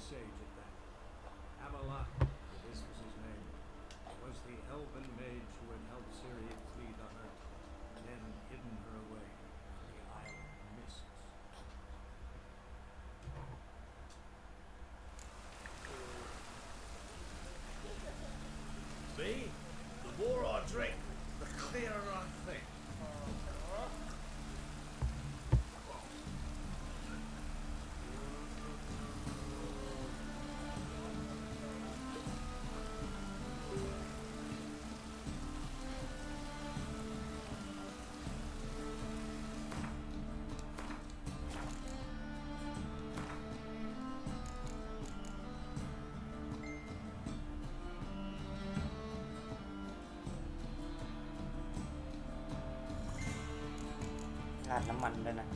sage at that. Amalak, for this was his name, was the elven mage who had helped Syria flee the hurt, and then hidden her away on the Isle of Mists. Me? The more I drink, the clearer I think.ราดน้ำมันด้วยนะ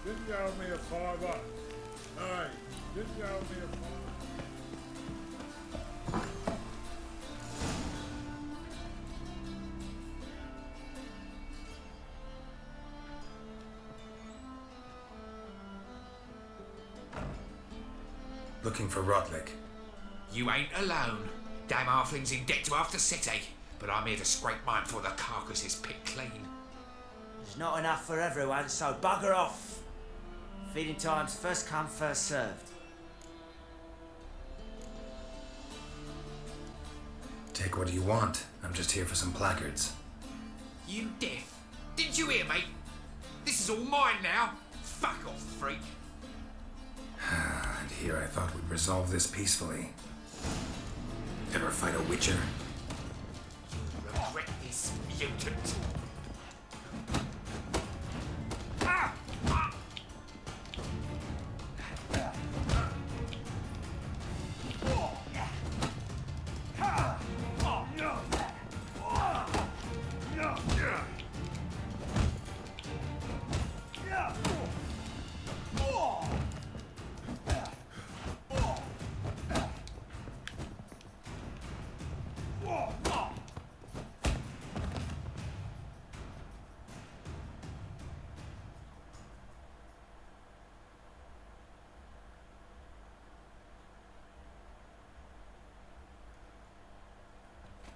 Didn't you owe me a $5? Hey, didn't you owe me a $5? Looking for Rodlick. You ain't alone. Damn halfling's in debt to half the city, but I'm here to scrape mine before the carcass is picked clean. There's not enough for everyone, so bugger off. Feeding time's first come, first served. Take what you want. I'm just here for some placards. You deaf? Didn't you hear me? This is all mine now. Fuck off, freak. And here I thought we'd resolve this peacefully. Ever fight a witcher? You regret this, mutant.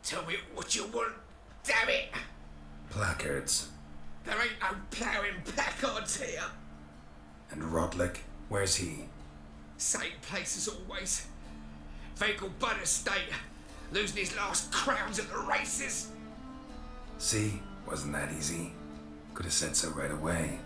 Tell me what you want, damn it! Placards. There ain't no ploughing placards here. And Rodlick? Where's he? Same place as always. Vehicle Bud Estate, losing his last crowns at the races. See? Wasn't that easy? Could have said so right away.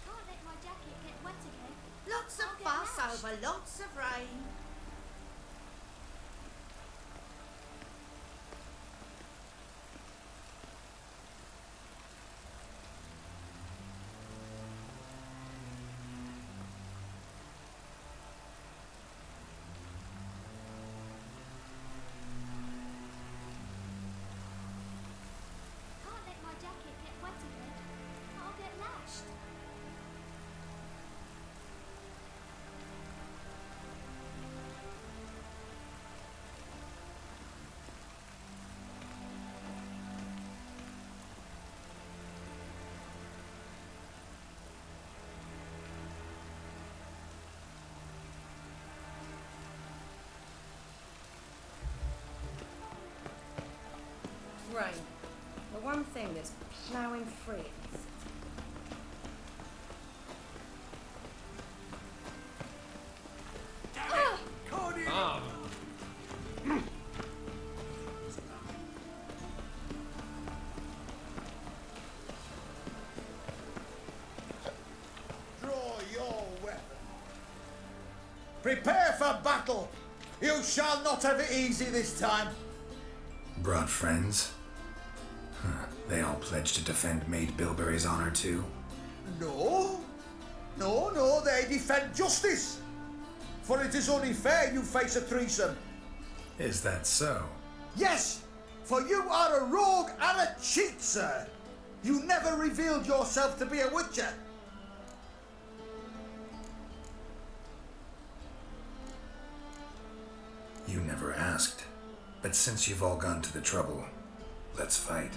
Can't let my jacket get wet again. Lots of I'll get fuss lashed. over lots of rain. Can't let my jacket get wet again. I'll get lashed. Rain. The one thing that's ploughing free in this city. Ah, Draw your weapon. Prepare for battle. You shall not have it easy this time. Brought friends? Huh. They all pledged to defend Maid Bilberry's honor too? No. No, they defend justice. For it is only fair you face a threesome. Is that so? Yes, for you are a rogue and a cheat, sir. You never revealed yourself to be a witcher. You never asked. But since you've all gone to the trouble, let's fight.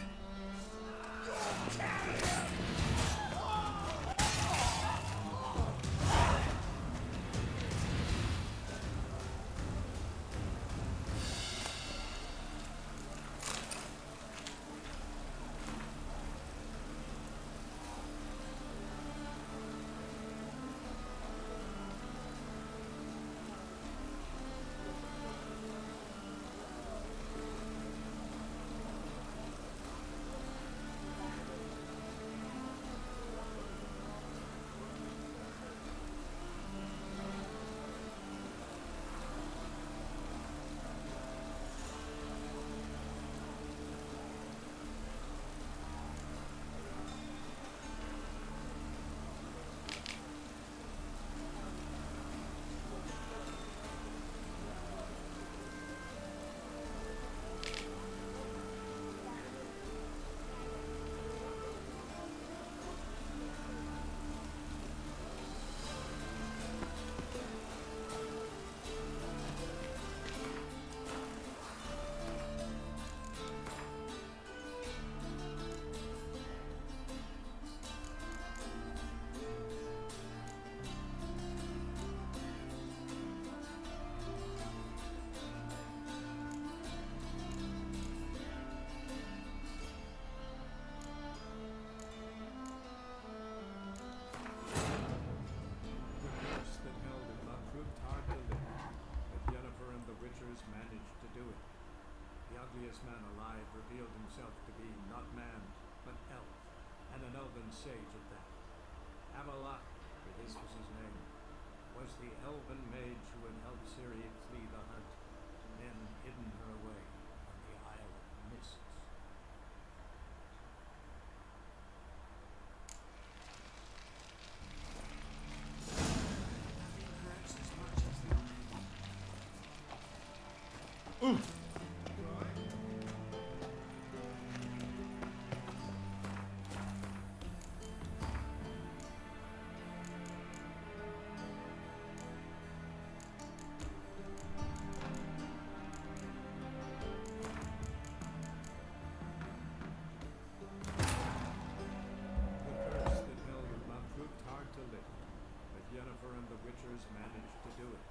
Yennefer and the Witchers managed to do it.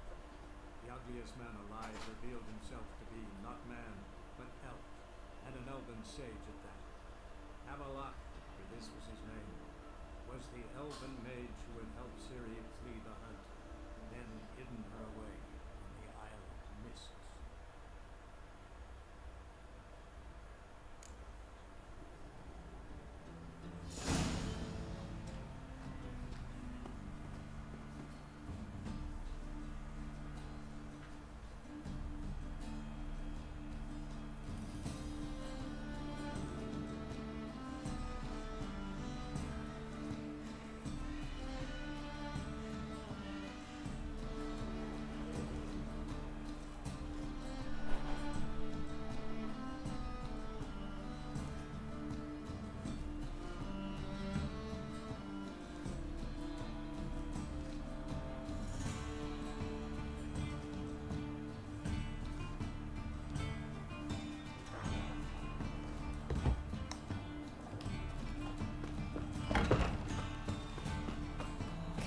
The ugliest man alive revealed himself to be not man, but elf, and an elven sage at that. Avalok, for this was his name, was the elven mage who had helped Ciri flee the hunt, and then hidden her away on the Isle of Mists.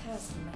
Personally.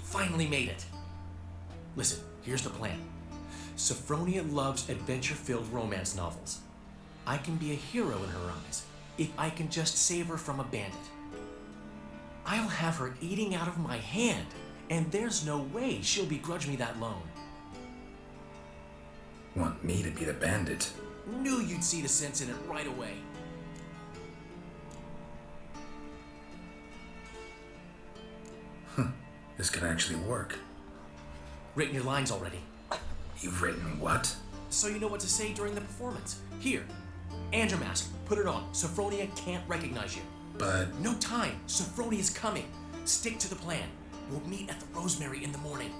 Finally made it. Listen, here's the plan. Sophronia loves adventure-filled romance novels. I can be a hero in her eyes if I can just save her from a bandit. I'll have her eating out of my hand, and there's no way she'll begrudge me that loan. Want me to be the bandit? Knew you'd see the sense in it right away. This could actually work. Written your lines already. You've written what? So you know what to say during the performance. Here, and your mask. Put it on. Sophronia can't recognize you. But... No time. Sophronia's coming. Stick to the plan. We'll meet at the Rosemary in the morning.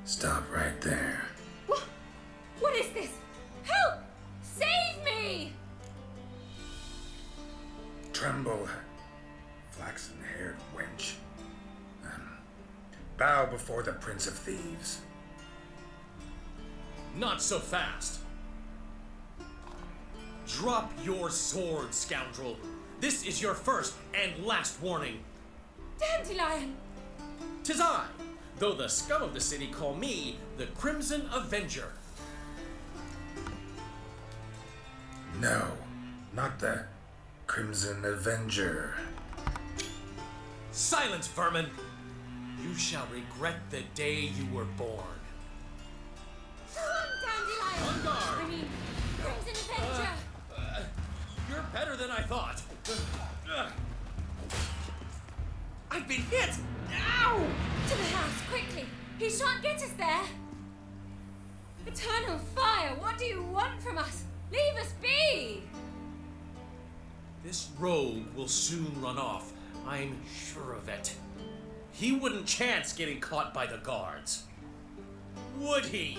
Stop right there. What is this? Help! Save me! Tremble, flaxen-haired wench. Bow before the Prince of Thieves. Not so fast. Drop your sword, scoundrel. This is your first and last warning. Dandelion! 'Tis I, though the scum of the city call me the Crimson Avenger. No, not the Crimson Avenger. Silence, vermin! You shall regret the day you were born. Come on, Dandelion! On guard! I mean, Crimson Avenger! You're better than I thought. I've been hit! Ow! To the house, quickly! He shan't get us there! Eternal fire, what do you want from us? Leave us be! This rogue will soon run off. I'm sure of it. He wouldn't chance getting caught by the guards. Would he?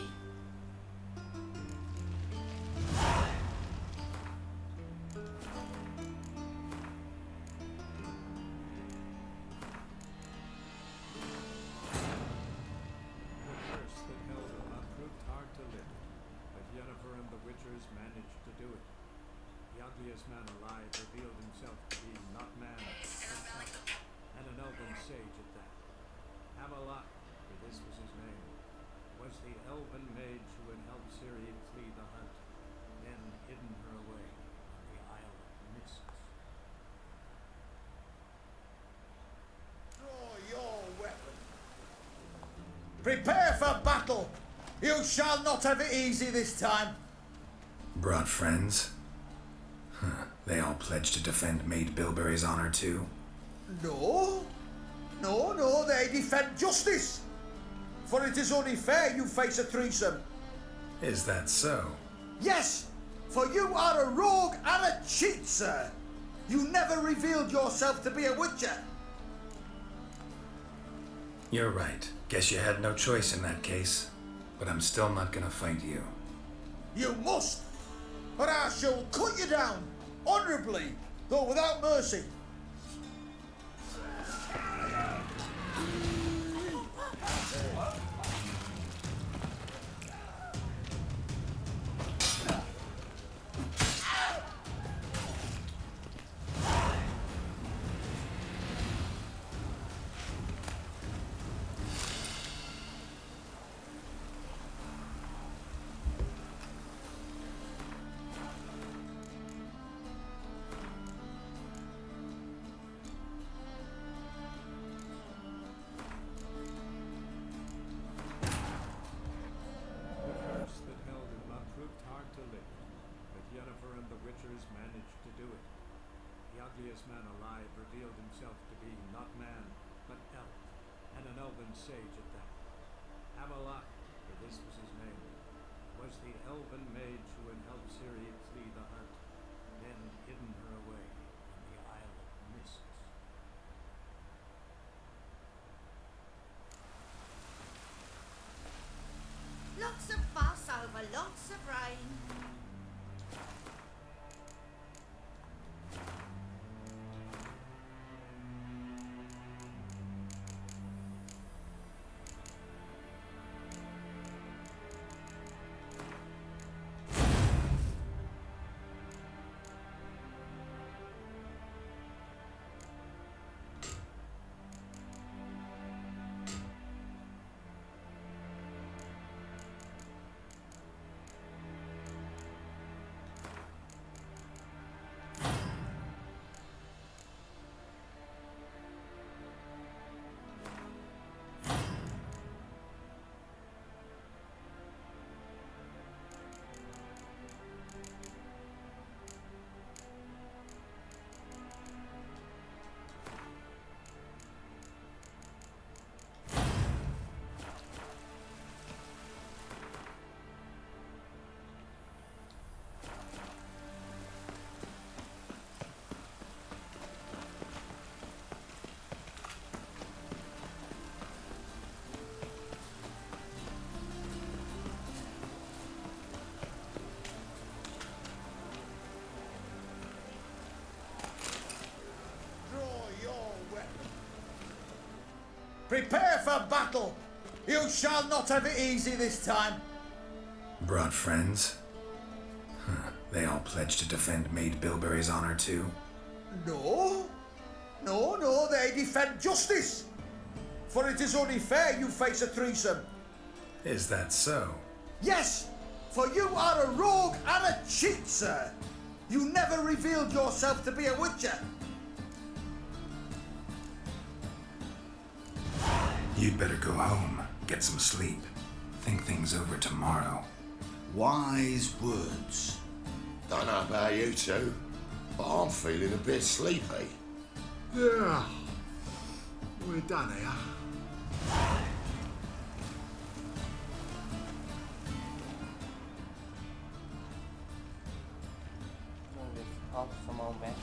ugliest man alive revealed himself to be not man, but elf, and an elven sage at that. Amalak, for this was his name, was the elven mage who had helped Ciri flee the hunt, then hidden her away on the Isle of Mists. Draw your weapon. Prepare for battle. You shall not have it easy this time. Brought friends? They all pledged to defend Maid Bilberry's honor too? No. No, they defend justice. For it is only fair you face a threesome. Is that so? Yes, for you are a rogue and a cheat, sir. You never revealed yourself to be a witcher. You're right. Guess you had no choice in that case. But I'm still not gonna fight you. You must, or I shall cut you down, honourably, though without mercy. The curse that held him not proved hard to lift, but Yennefer and the Witchers managed to do it. The ugliest man alive revealed himself to be not man, but elf, and an elven sage at that. Amalak, for this was his name, was the elven mage who had helped Ciri flee the hunt, then hidden her away on the Isle of Mists. Lots of fuss over lots of rain. Prepare for battle. You shall not have it easy this time. Brought friends? They all pledged to defend Maid Bilberry's honor too? No, they defend justice. For it is only fair you face a threesome. Is that so? Yes, for you are a rogue and a cheat, sir. You never revealed yourself to be a witcher. You'd better go home, get some sleep. Think things over tomorrow. Wise words. Don't know about you two, but I'm feeling a bit sleepy. Yeah. We're done here. Off some more back.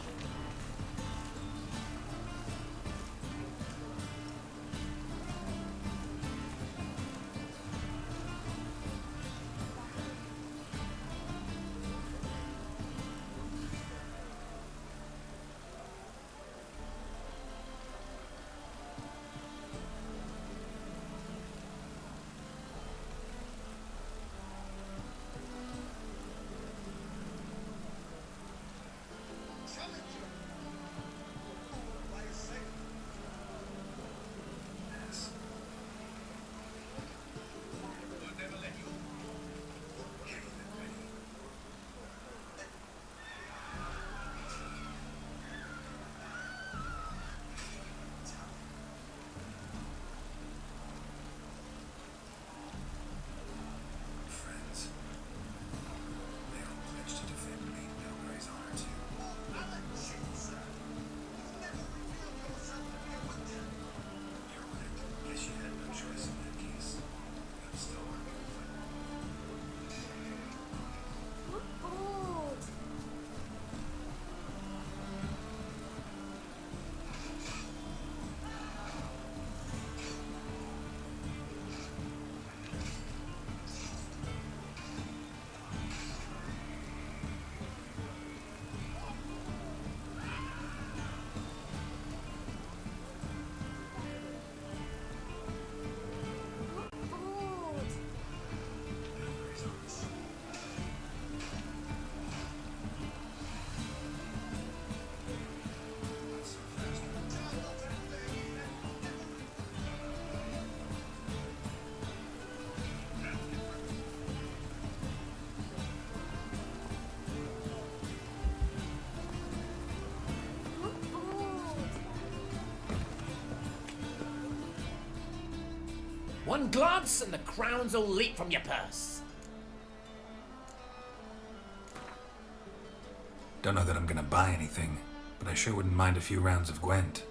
One glance and the crowns will leap from your purse. Don't know that I'm gonna buy anything, but I sure wouldn't mind a few rounds of Gwent.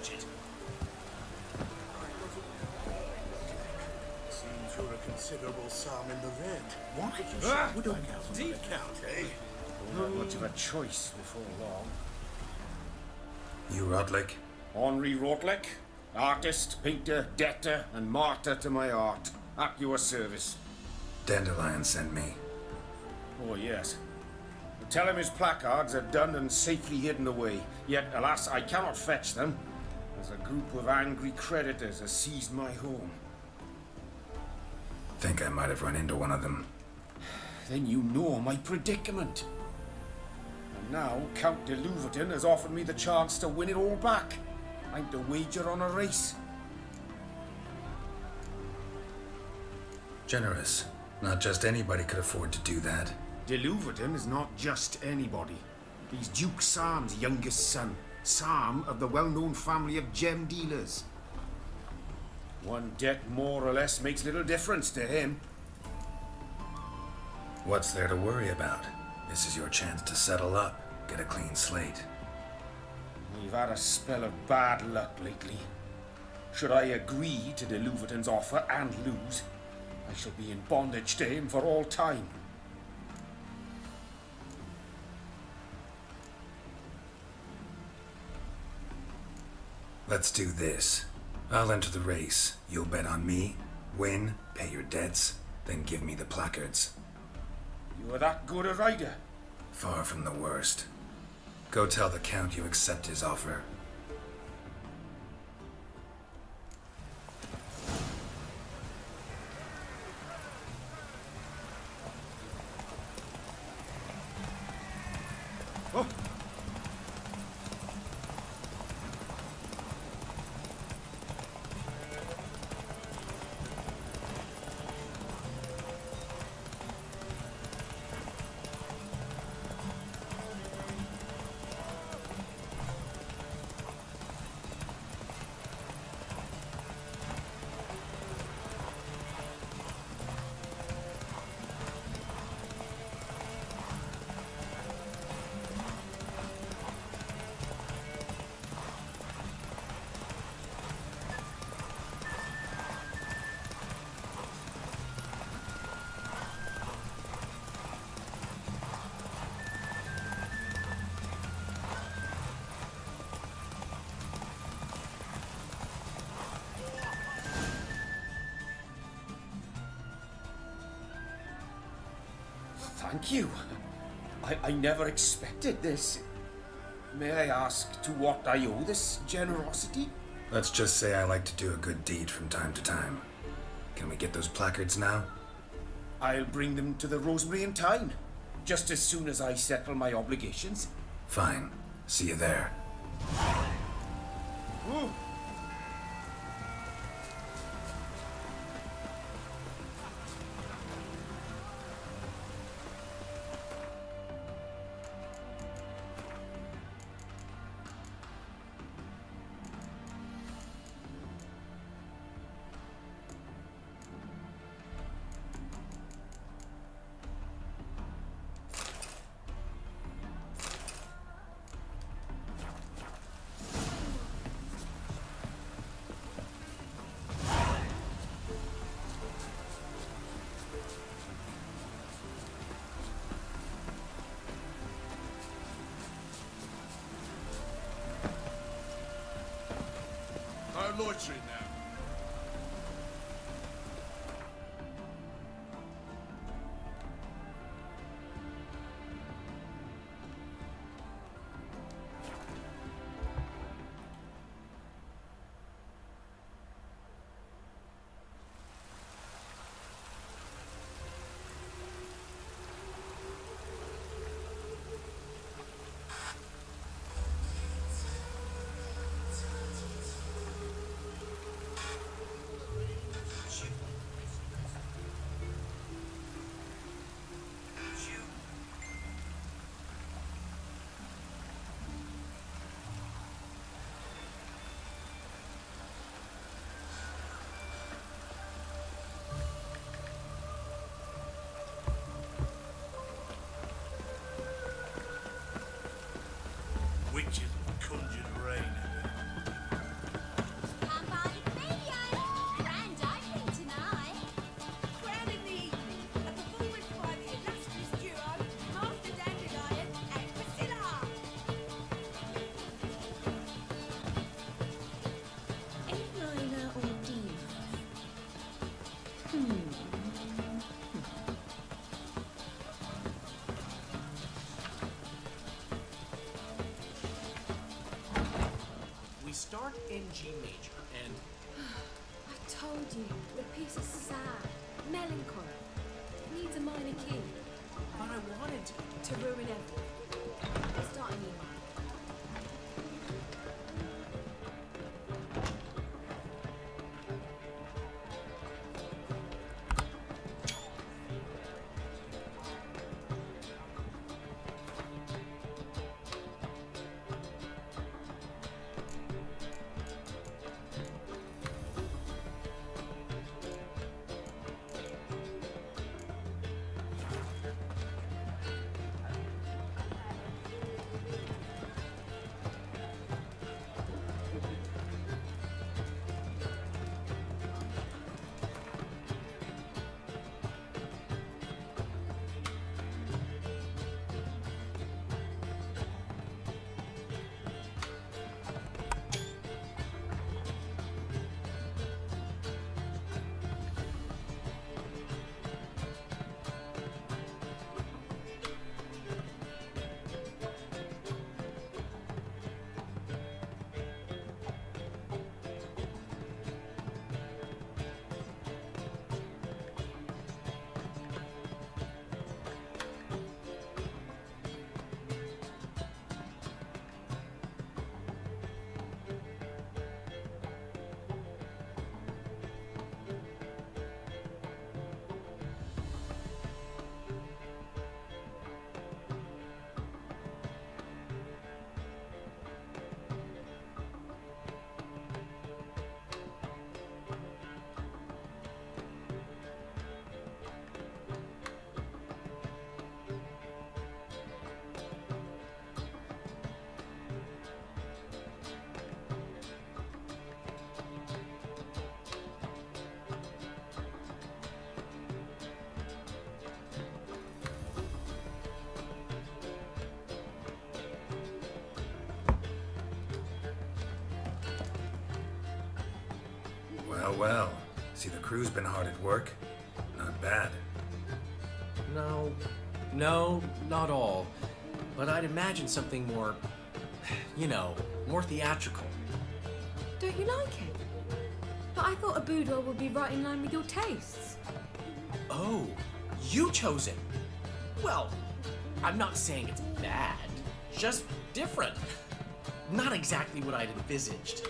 dodge it. Seems you're a considerable sum in the red. What? Would I count on the account, eh? Not much of a choice before long. You Rodlick? Henri Rotlick, artist, painter, debtor, and martyr to my art. At your service. Dandelion sent me. Oh, yes. Tell him his placards are done and safely hidden away. Yet, alas, I cannot fetch them, as a group of angry creditors has seized my home. Think I might have run into one of them. Then you know my predicament. And now Count de Louverton has offered me the chance to win it all back. I'm to wager on a race. Generous. Not just anybody could afford to do that. De Louverton is not just anybody. He's Duke Sam's youngest son. Sam of the well-known family of gem dealers. One debt more or less makes little difference to him. What's there to worry about? This is your chance to settle up, get a clean slate. We've had a spell of bad luck lately. Should I agree to de Louverton's offer and lose, I shall be in bondage to him for all time. Let's do this. I'll enter the race. You'll bet on me, win, pay your debts, then give me the placards. You are that good a rider? Far from the worst. Go tell the Count you accept his offer. Oh! Thank you. I never expected this. May I ask to what I owe this generosity? Let's just say I like to do a good deed from time to time. Can we get those placards now? I'll bring them to the Rosemary in time, just as soon as I settle my obligations. Fine. See you there. Ooh. I'm loitering now. start in G major and... I told you, the piece is sad, melancholy. It needs a minor key. But I wanted to ruin everything. Start an email. Well, well. See, the crew's been hard at work. Not bad. No, not all. But I'd imagine something more, more theatrical. Don't you like it? But I thought a boudoir would be right in line with your tastes. Oh, you chose it. Well, I'm not saying it's bad, just different. Not exactly what I'd envisaged.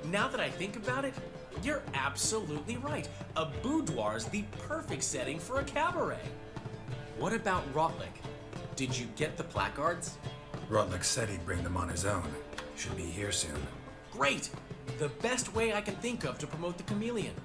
Now that I think about it, you're absolutely right. A boudoir's the perfect setting for a cabaret. What about Rotlick? Did you get the placards? Rotlick said he'd bring them on his own. Should be here soon. Great! The best way I can think of to promote the Chameleon.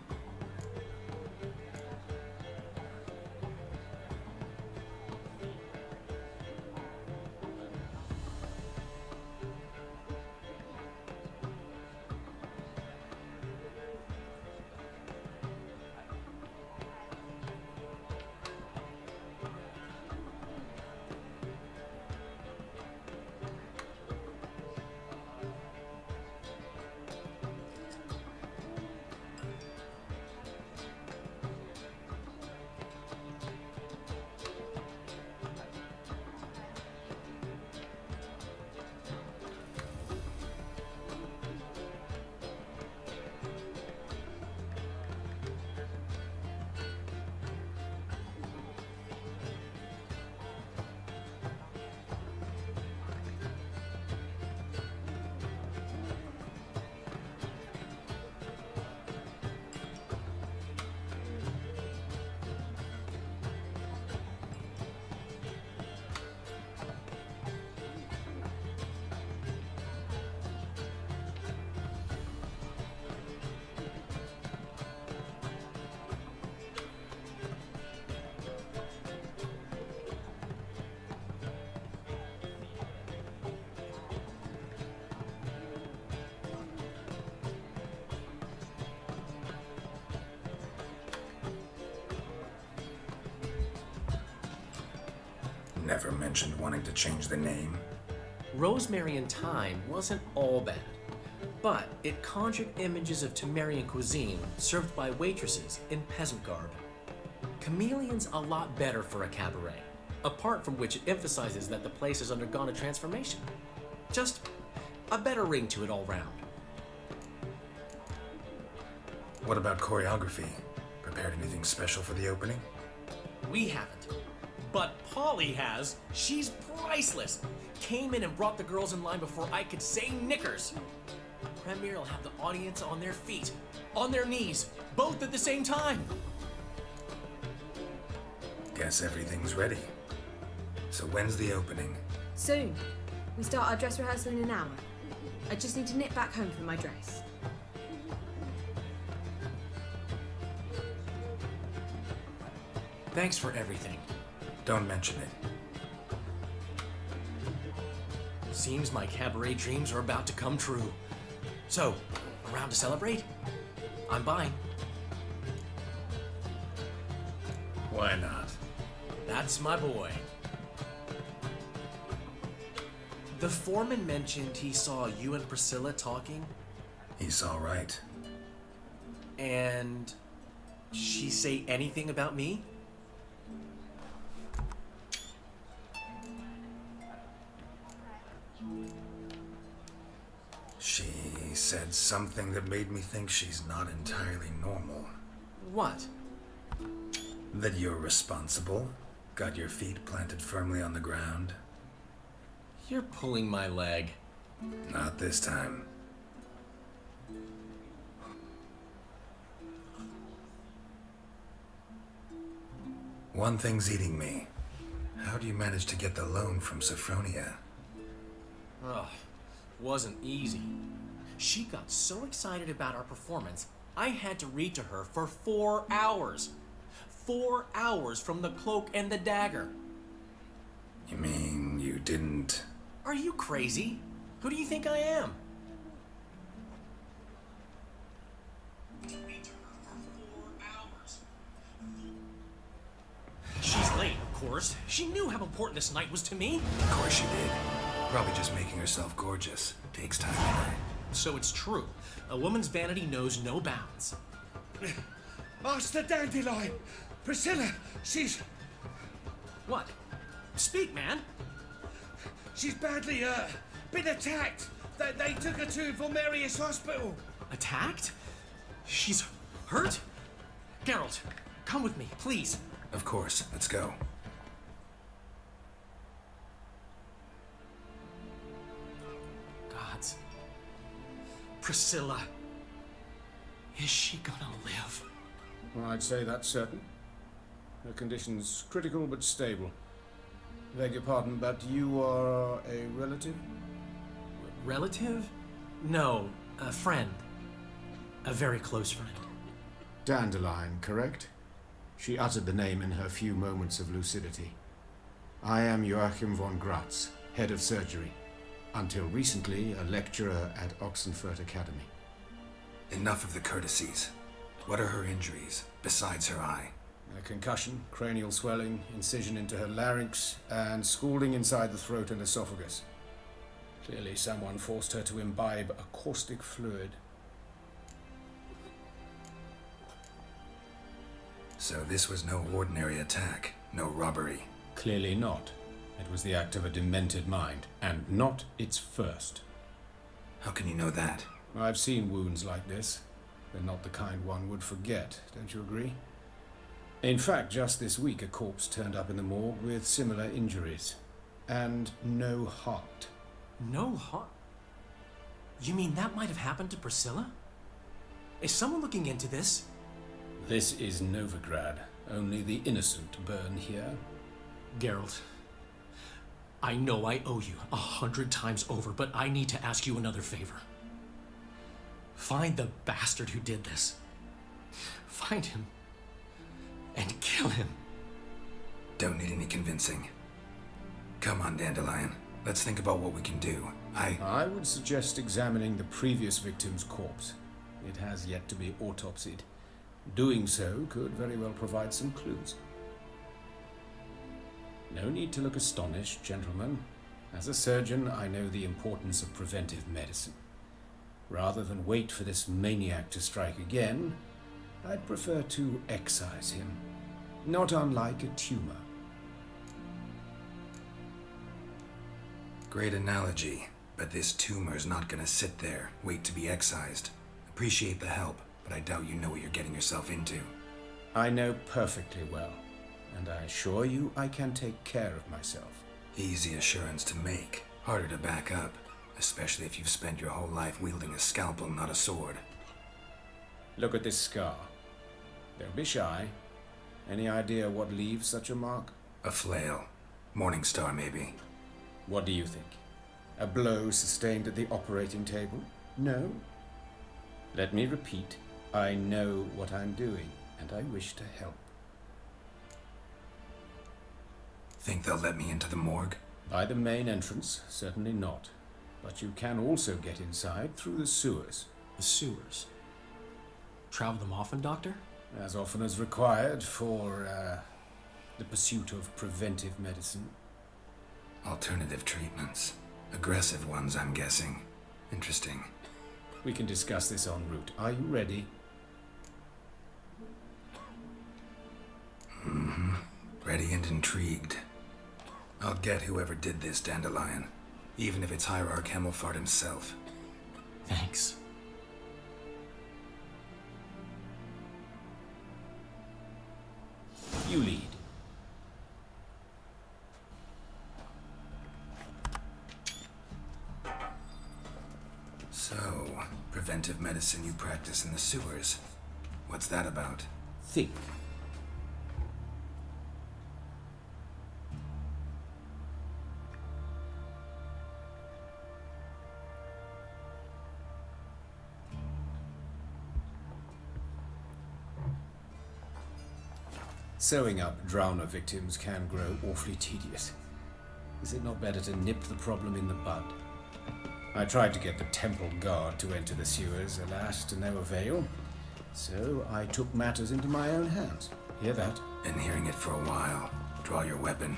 Never mentioned wanting to change the name. Rosemary and Thyme wasn't all bad, but it conjured images of Temerian cuisine served by waitresses in peasant garb. Chameleon's a lot better for a cabaret, apart from which it emphasizes that the place has undergone a transformation. Just A better ring to it all round. What about choreography? Prepared anything special for the opening? We haven't. But Polly has. She's priceless. Came in and brought the girls in line before I could say knickers. Premiere will have the audience on their feet, on their knees, both at the same time. Guess everything's ready. So when's the opening? Soon. We start our dress rehearsal in an hour. I just need to nip back home for my dress. Thanks for everything. Don't mention it. Seems my cabaret dreams are about to come true. So, around to celebrate? I'm buying. Why not? That's my boy. The foreman mentioned he saw you and Priscilla talking. He's all right. And she say anything about me? She said something that made me think she's not entirely normal. What? That you're responsible, got your feet planted firmly on the ground. You're pulling my leg. Not this time. One thing's eating me. How do you manage to get the loan from Sophronia? Ugh, wasn't easy. She got so excited about our performance, I had to read to her for 4 hours. 4 hours from the Cloak and the Dagger. You mean you didn't... Are you crazy? Who do you think I am? She's late, of course. She knew how important this night was to me. Of course she did. Probably just making herself gorgeous. Takes time anyway. So it's true. A woman's vanity knows no bounds. Master Dandelion! Priscilla, she's... What? Speak, man. She's badly, been attacked. They took her to Vulmerius Hospital. Attacked? She's hurt? Geralt, come with me, please. Of course. Let's go. Gods. Priscilla. Is she gonna live? Well, I'd say that's certain. Her condition's critical but stable. Beg your pardon, but you are a relative? Relative? No, a friend. A very close friend. Dandelion, correct? She uttered the name in her few moments of lucidity. I am Joachim von Gratz, head of surgery. Until recently, a lecturer at Oxenfurt Academy. Enough of the courtesies. What are her injuries, besides her eye? A concussion, cranial swelling, incision into her larynx, and scalding inside the throat and esophagus. Clearly someone forced her to imbibe a caustic fluid. So this was no ordinary attack, no robbery. Clearly not. It was the act of a demented mind, and not its first. How can you know that? I've seen wounds like this. They're not the kind one would forget, don't you agree? In fact, just this week a corpse turned up in the morgue with similar injuries. And no heart. No heart? You mean that might have happened to Priscilla? Is someone looking into this? This is Novigrad. Only the innocent burn here. Geralt, I know I owe you 100 times over, but I need to ask you another favor. Find the bastard who did this. Find him. And kill him. Don't need any convincing. Come on, Dandelion. Let's think about what we can do. I would suggest examining the previous victim's corpse. It has yet to be autopsied. Doing so could very well provide some clues. No need to look astonished, gentlemen. As a surgeon, I know the importance of preventive medicine. Rather than wait for this maniac to strike again, I'd prefer to excise him. Not unlike a tumor. Great analogy. But this tumor's not gonna sit there, wait to be excised. Appreciate the help, but I doubt you know what you're getting yourself into. I know perfectly well, and I assure you I can take care of myself. Easy assurance to make, harder to back up, especially if you've spent your whole life wielding a scalpel, not a sword. Look at this scar. Don't be shy. Any idea what leaves such a mark? A flail. Morningstar, maybe. What do you think? A blow sustained at the operating table? No? Let me repeat. I know what I'm doing, and I wish to help. Think they'll let me into the morgue? By the main entrance, certainly not. But you can also get inside through the sewers. The sewers? Travel them often, Doctor? As often as required for, the pursuit of preventive medicine. Alternative treatments. Aggressive ones, I'm guessing. Interesting. We can discuss this en route. Are you ready? Mm-hmm. Ready and intrigued. I'll get whoever did this, Dandelion. Even if it's Hierarch Hemmelfart himself. Thanks. You lead. So, preventive medicine you practice in the sewers. What's that about? Think. Sewing up drowner victims can grow awfully tedious. Is it not better to nip the problem in the bud? I tried to get the temple guard to enter the sewers, alas, to no avail. So I took matters into my own hands. Hear that? Been hearing it for a while. Draw your weapon.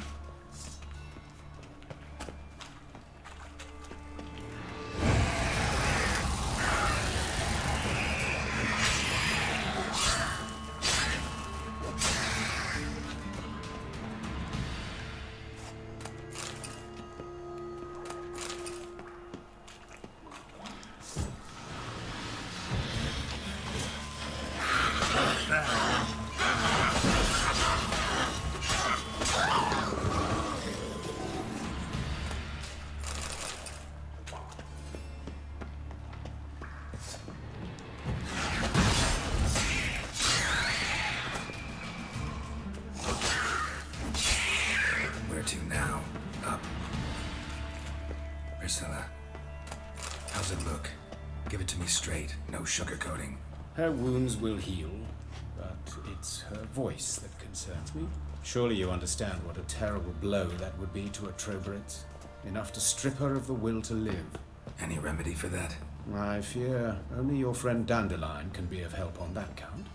Sugarcoating. Her wounds will heal, but it's her voice that concerns me. Surely you understand what a terrible blow that would be to a Trobritz. Enough to strip her of the will to live. Any remedy for that? I fear only your friend Dandelion can be of help on that count.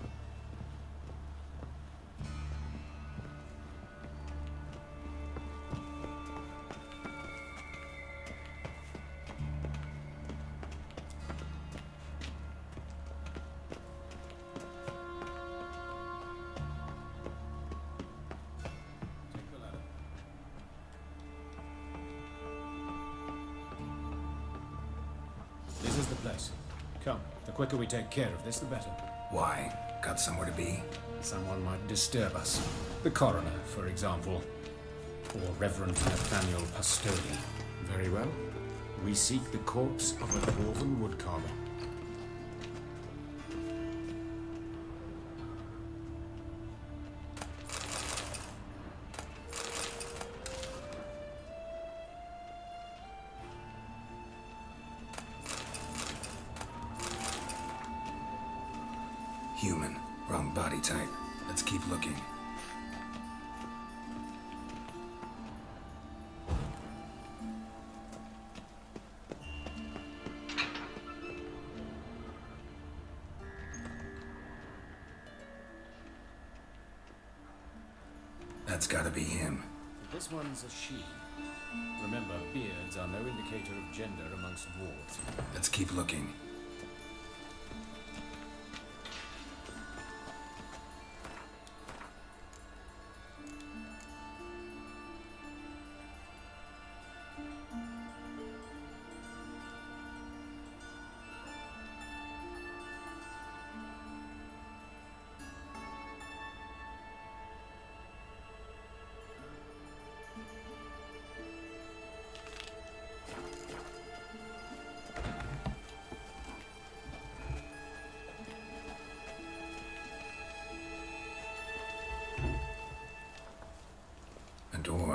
This is the place. Come, the quicker we take care of this, the better. Why? Got somewhere to be? Someone might disturb us. The coroner, for example. Or Reverend Nathaniel Pastoli. Very well. We seek the corpse of a dwarven woodcarver. Human. Wrong body type. Let's keep looking. That's gotta be him. This one's a she. Remember, beards are no indicator of gender amongst dwarves. Let's keep looking.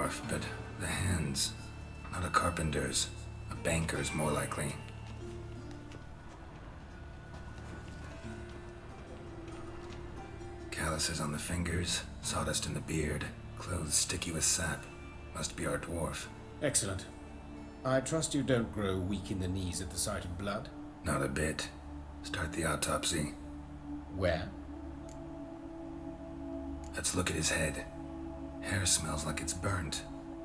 dwarf, but the hands. Not a carpenter's. A banker's, more likely. Calluses on the fingers, sawdust in the beard, clothes sticky with sap. Must be our dwarf. Excellent. I trust you don't grow weak in the knees at the sight of blood? Not a bit. Start the autopsy. Where? Let's look at his head. Hair smells like it's burnt,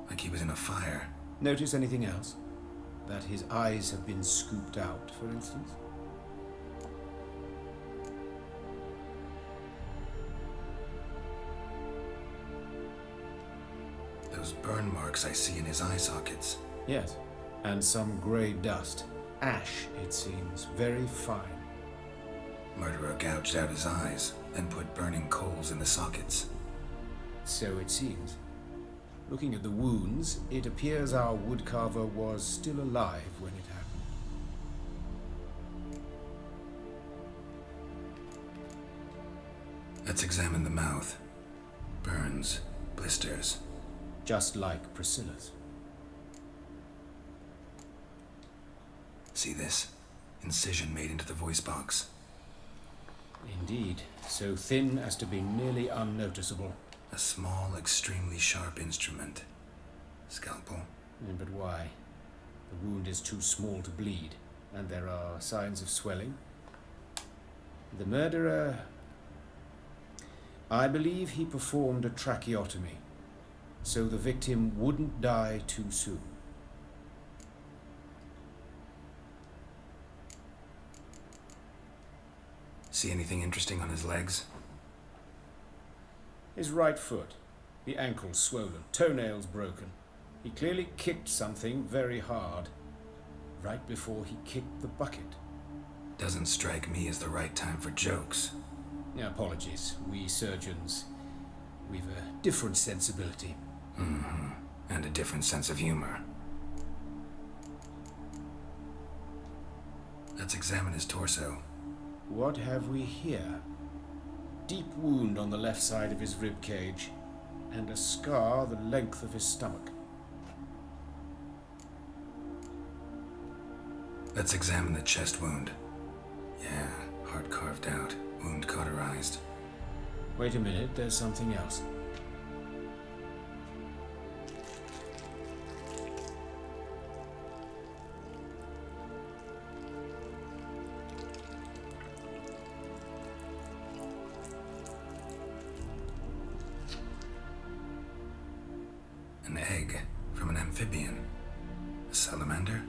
like he was in a fire. Notice anything else? That his eyes have been scooped out, for instance? Those burn marks I see in his eye sockets. Yes, and some grey dust. Ash, it seems, very fine. Murderer gouged out his eyes, then put burning coals in the sockets. So it seems. Looking at the wounds, it appears our woodcarver was still alive when it happened. Let's examine the mouth. Burns, blisters. Just like Priscilla's. See this? Incision made into the voice box. Indeed, so thin as to be nearly unnoticeable. A small, extremely sharp instrument. Scalpel. But why? The wound is too small to bleed, and there are signs of swelling. The murderer... I believe he performed a tracheotomy, so the victim wouldn't die too soon. See anything interesting on his legs? His right foot, the ankle swollen, toenails broken. He clearly kicked something very hard, right before he kicked the bucket. Doesn't strike me as the right time for jokes. Apologies, we surgeons, we've a different sensibility. Mm-hmm. And a different sense of humor. Let's examine his torso. What have we here? Deep wound on the left side of his rib cage, and a scar the length of his stomach. Let's examine the chest wound. Yeah, heart carved out, wound cauterized. Wait a minute, there's something else. An egg from an amphibian. A salamander?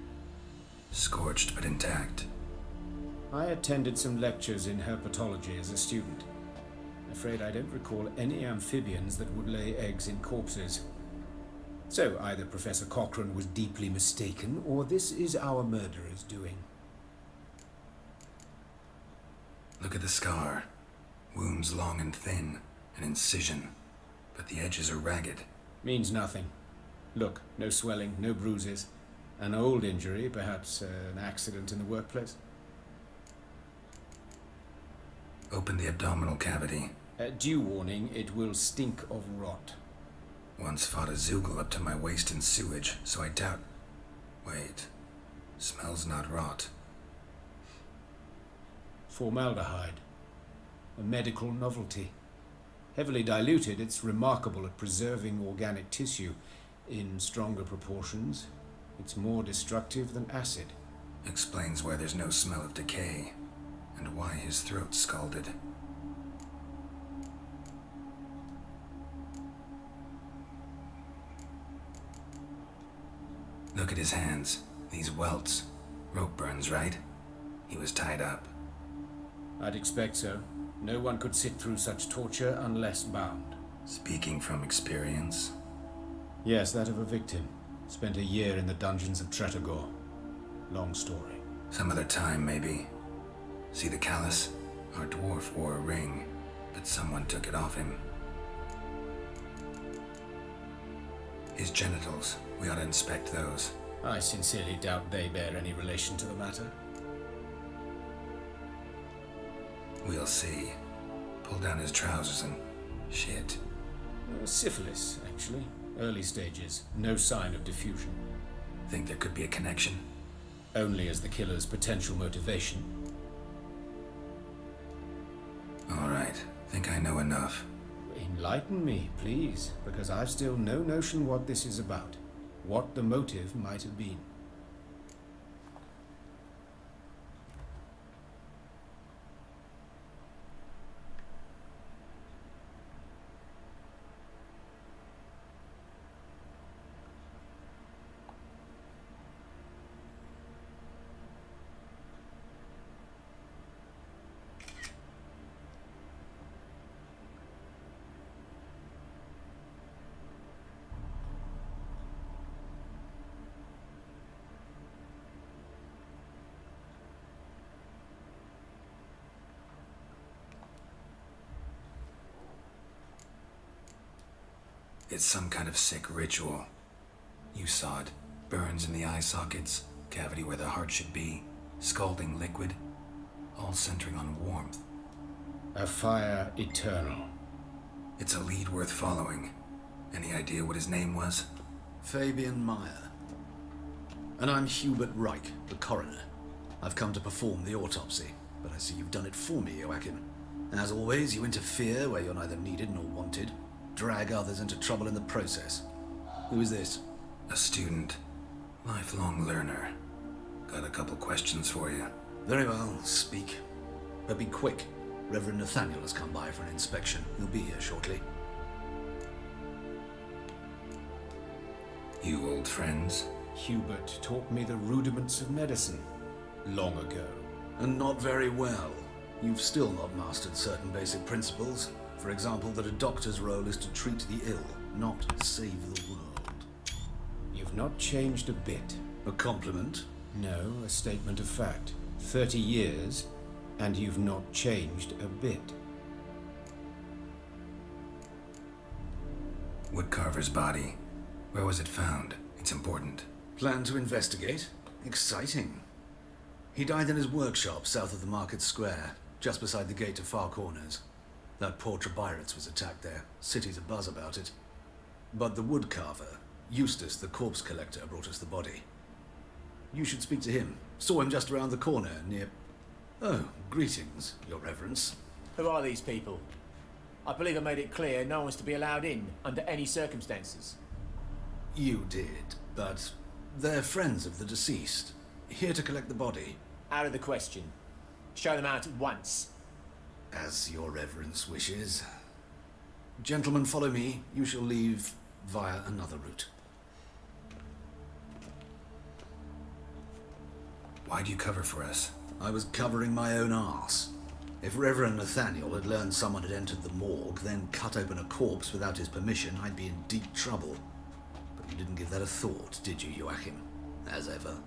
Scorched but intact. I attended some lectures in herpetology as a student. I'm afraid I don't recall any amphibians that would lay eggs in corpses. So either Professor Cochrane was deeply mistaken, or this is our murderer's doing. Look at the scar. Wounds long and thin, an incision, but the edges are ragged. Means nothing. Look, no swelling, no bruises. An old injury, perhaps an accident in the workplace. Open the abdominal cavity. Due warning, it will stink of rot. Once fought a Zoogle up to my waist in sewage, so I doubt... Wait. Smells not rot. Formaldehyde. A medical novelty. Heavily diluted, it's remarkable at preserving organic tissue. In stronger proportions, it's more destructive than acid. Explains why there's no smell of decay, and why his throat's scalded. Look at his hands. These welts. Rope burns, right? He was tied up. I'd expect so. No one could sit through such torture unless bound. Speaking from experience? Yes, that of a victim. Spent a year in the dungeons of Tretogor. Long story. Some other time, maybe. See the callus? Our dwarf wore a ring, but someone took it off him. His genitals. We ought to inspect those. I sincerely doubt they bear any relation to the matter. We'll see. Pull down his trousers and... shit. Syphilis, actually. Early stages, no sign of diffusion. Think there could be a connection? Only as the killer's potential motivation. All right, think I know enough. Enlighten me, please, because I've still no notion what this is about. What the motive might have been. It's some kind of sick ritual. You saw it. Burns in the eye sockets, cavity where the heart should be, scalding liquid, all centering on warmth. A fire eternal. It's a lead worth following. Any idea what his name was? Fabian Meyer. And I'm Hubert Reich, the coroner. I've come to perform the autopsy, but I see you've done it for me, Joachim. As always, you interfere where you're neither needed nor wanted. Drag others into trouble in the process. Who is this? A student. Lifelong learner. Got a couple questions for you. Very well, speak. But be quick. Reverend Nathaniel has come by for an inspection. He'll be here shortly. You old friends? Hubert taught me the rudiments of medicine. Long ago. And not very well. You've still not mastered certain basic principles. For example, that a doctor's role is to treat the ill, not save the world. You've not changed a bit. A compliment? No, a statement of fact. 30 years, and you've not changed a bit. Woodcarver's body. Where was it found? It's important. Plan to investigate? Exciting. He died in his workshop south of the market square, just beside the gate to Far Corners. That poor Trebirates was attacked there. City's abuzz about it. But the woodcarver, Eustace the corpse collector, brought us the body. You should speak to him. Saw him just around the corner near... Oh, greetings, Your Reverence. Who are these people? I believe I made it clear no one's to be allowed in under any circumstances. You did, but they're friends of the deceased. Here to collect the body. Out of the question. Show them out at once. As Your Reverence wishes. Gentlemen, follow me. You shall leave via another route. Why'd you cover for us? I was covering my own arse. If Reverend Nathaniel had learned someone had entered the morgue, then cut open a corpse without his permission, I'd be in deep trouble. But you didn't give that a thought, did you, Joachim? As ever.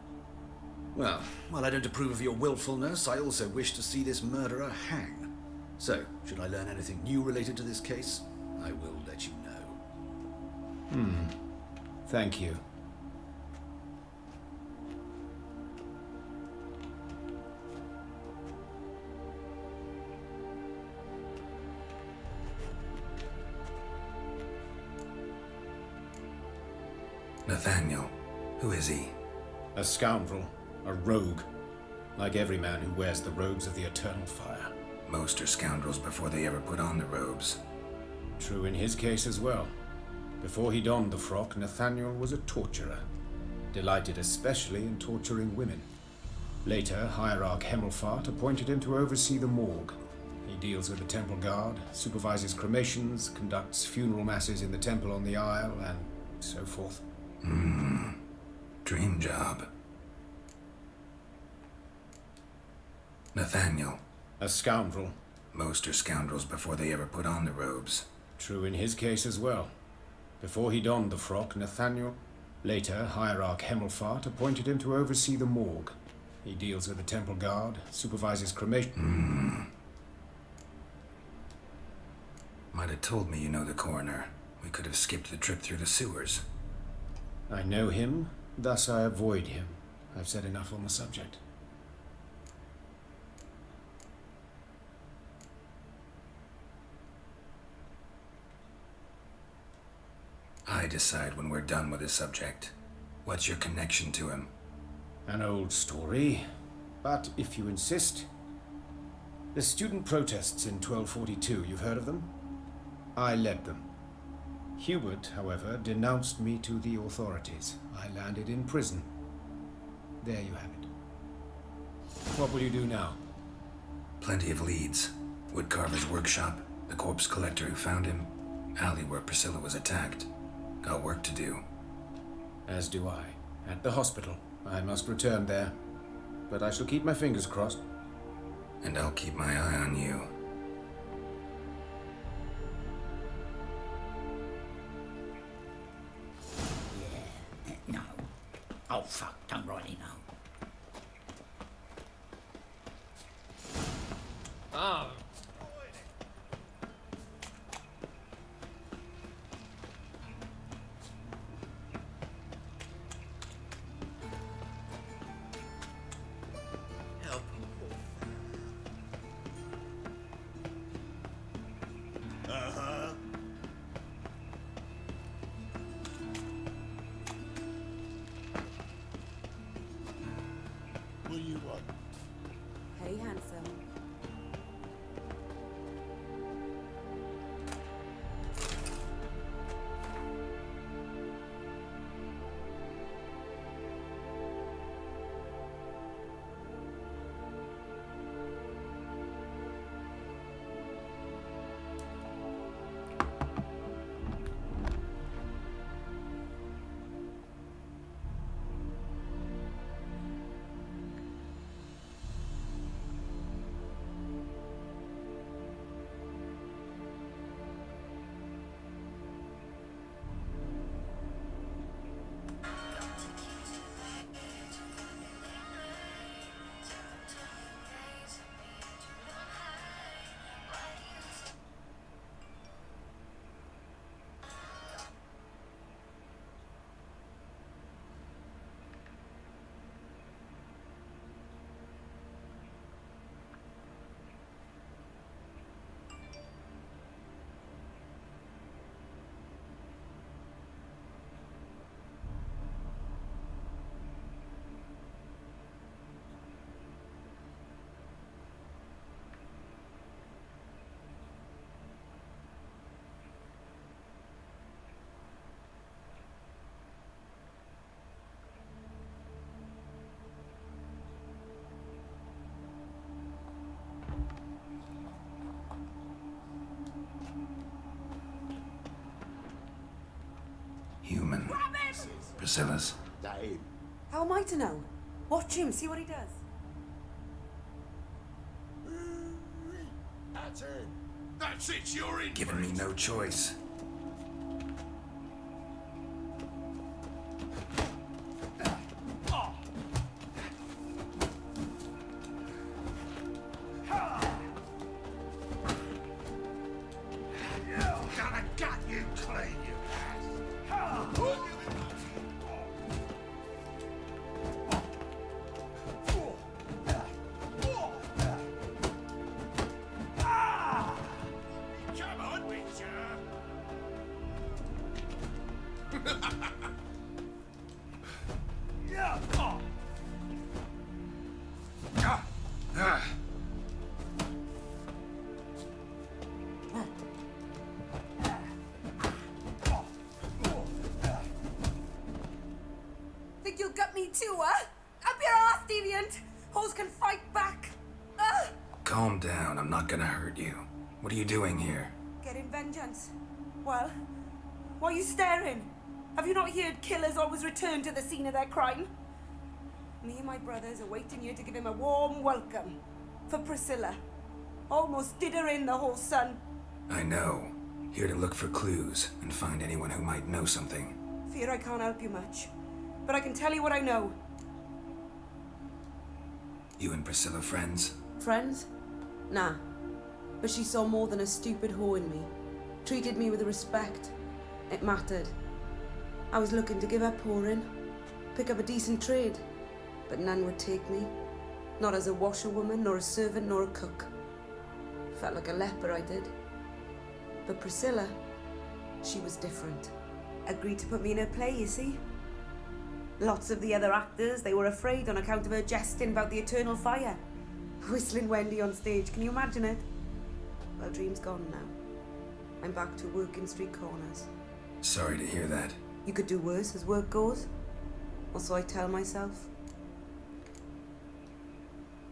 Well, while I don't approve of your willfulness, I also wish to see this murderer hang. So, should I learn anything new related to this case, I will let you know. Thank you. Nathaniel. Who is he? A scoundrel. A rogue. Like every man who wears the robes of the eternal fire. Most are scoundrels before they ever put on the robes. True in his case as well. Before he donned the frock, Nathaniel was a torturer. Delighted especially in torturing women. Later, Hierarch Hemmelfart appointed him to oversee the morgue. He deals with the temple guard, supervises cremations, conducts funeral masses in the temple on the Isle, and so forth. Dream job. Nathaniel. A scoundrel. Most are scoundrels before they ever put on the robes. True in his case as well. Before he donned the frock, Nathaniel... Later, Hierarch Hemmelfart appointed him to oversee the morgue. He deals with the temple guard, supervises cremation... Might have told me you know the coroner. We could have skipped the trip through the sewers. I know him, thus I avoid him. I've said enough on the subject. I decide when we're done with the subject. What's your connection to him? An old story, but if you insist. The student protests in 1242, you've heard of them? I led them. Hubert, however, denounced me to the authorities. I landed in prison. There you have it. What will you do now? Plenty of leads. Woodcarver's workshop, the corpse collector who found him, alley where Priscilla was attacked. Got work to do. As do I. At the hospital. I must return there. But I shall keep my fingers crossed. And I'll keep my eye on you. Yeah, no. Oh, fuck, don't really know. Oh. Uh-huh. What do you want? Hey, handsome. Human. Priscilla's. That him? How am I to know? Watch him, see what he does. That's him. That's it, you're in. Giving me no choice. Gonna gut you clean, you ass. Come on, Witcher. Yeah. Think you'll gut me too, huh? Up your ass, deviant! Hoes can fight back! Calm down, I'm not gonna hurt you. What are you doing here? Getting vengeance. Well, why are you staring? Have you not heard killers always return to the scene of their crime? Me and my brothers are waiting here to give him a warm welcome. For Priscilla. Almost did her in, the whole son. I know. Here to look for clues and find anyone who might know something. Fear I can't help you much. But I can tell you what I know. You and Priscilla friends? Friends? Nah. But she saw more than a stupid whore in me. Treated me with respect. It mattered. I was looking to give up whoring. Pick up a decent trade. But none would take me. Not as a washerwoman, nor a servant, nor a cook. Felt like a leper, I did. But Priscilla, she was different. agreed to put me in her play, you see. Lots of the other actors, they were afraid on account of her jesting about the eternal fire. Whistling Wendy on stage, can you imagine it? Well, dream's gone now. I'm back to working street corners. Sorry to hear that. You could do worse as work goes. Or so I tell myself.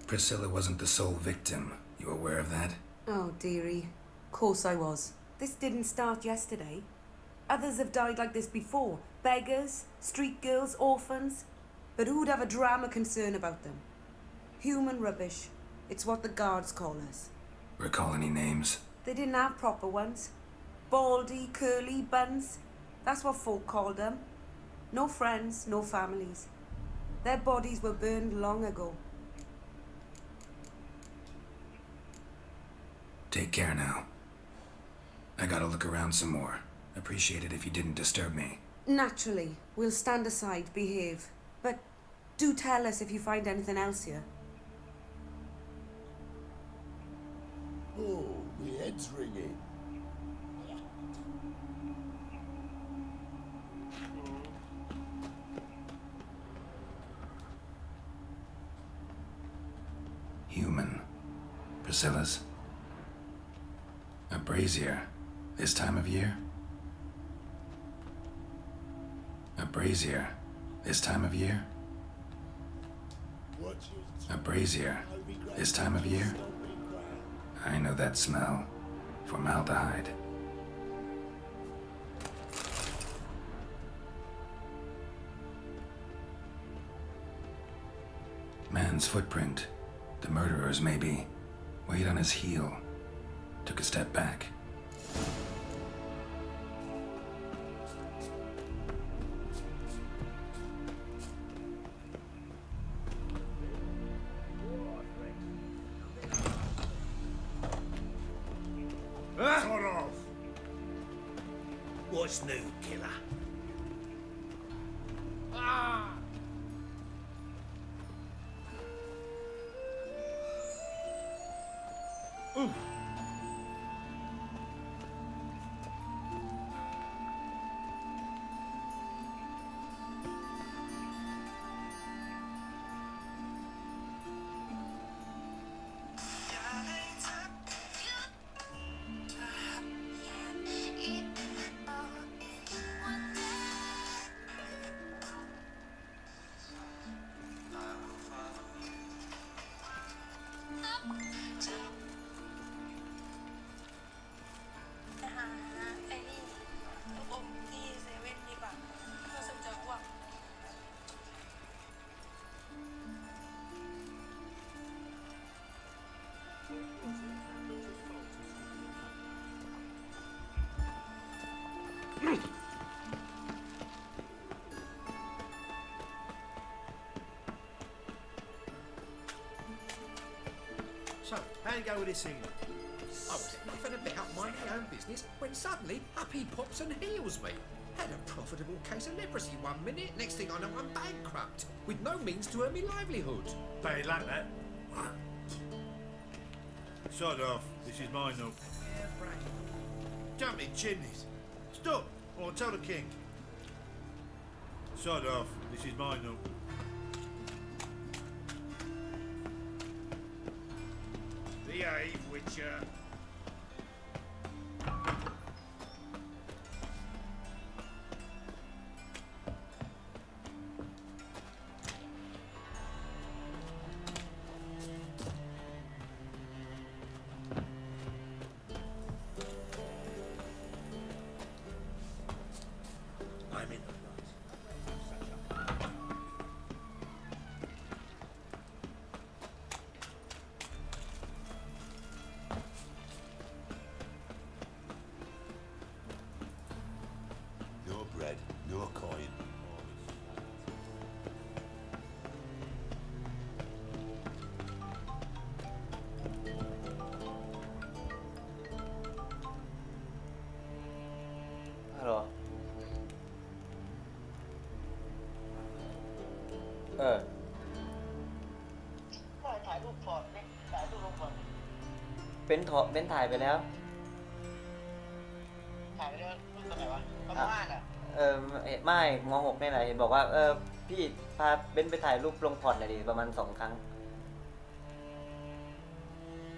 Priscilla wasn't the sole victim. You aware of that? Oh, dearie. Of course I was. This didn't start yesterday. Others have died like this before. Beggars, street girls, orphans. But who'd have a drama concern about them? Human rubbish. It's what the guards call us. Recall any names? They didn't have proper ones. Baldy, curly, buns. That's what folk called them. No friends, no families. Their bodies were burned long ago. Take care now. I gotta look around some more. Appreciate it if you didn't disturb me. Naturally. We'll stand aside, behave. But do tell us if you find anything else here. Oh, my head's ringing. Human. Priscilla's. A brazier. This time of year? A brazier. This time of year? A brazier. This time of year? I know that smell. Formaldehyde. Man's footprint. The murderer's maybe. Weight on his heel. Took a step back. Sod off! What's new, killer? So, how you go with this thing? I was nothing about minding my own business when suddenly up he pops and heals me. Had a profitable case of leprosy 1 minute, next thing I know I'm bankrupt, with no means to earn me livelihood. Bad luck, that. Sod off. This is mine, though. Jumping chimneys. Stop, or I'll tell the king. Sod off. This is mine, though. Behave, Witcher. I'm in the No bread, no coin. Hello. ถ่ายรูปพอร์ตนี่ถ่ายรูปลงพอร์ต เป็นถ่ายไปแล้ว ถ่ายไปแล้วรูปตรงไหนวะประมาณอ่ะ ไม่ม.6นี่แหละเห็นบอกว่าพี่พาเบนไปถ่ายรูปลงพอร์ตหน่อยดิประมาณ2 ครั้ง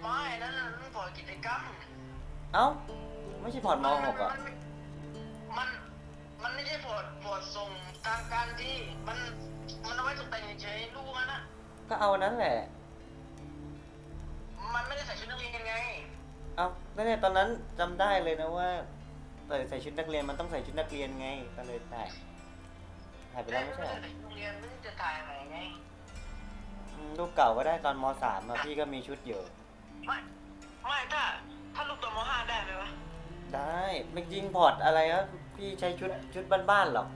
ไม่นั่นพอร์ตกิจกรรมเอ้าไม่ใช่พอร์ตม.6อ่ะมันไม่ใช่พอร์ตส่งทางการที่มันเอาไว้ตกแต่งเฉยๆลูกนะก็เอานั้นแหละมันไม่ได้ใส่ชุดนักเรียนไงเอาแล้วเนี่ยตอนนั้นจำได้เลยนะว่าใส่ชุดนักเรียนมันต้องใส่ชุดนักเรียนไงก็เลยถ่ายไปแล้วไม่ใช่เหรอนักเรียนไม่จะถ่ายอะไรไงรูปเก่าก็ได้ตอนม.3อ่ะพี่ก็มีชุดอยู่ไม่ถ้าลูกตอนม.5ได้ไหมวะได้ไม่จริงพอร์ตอะไรครับพี่ใช้ชุดบ้านๆหรอก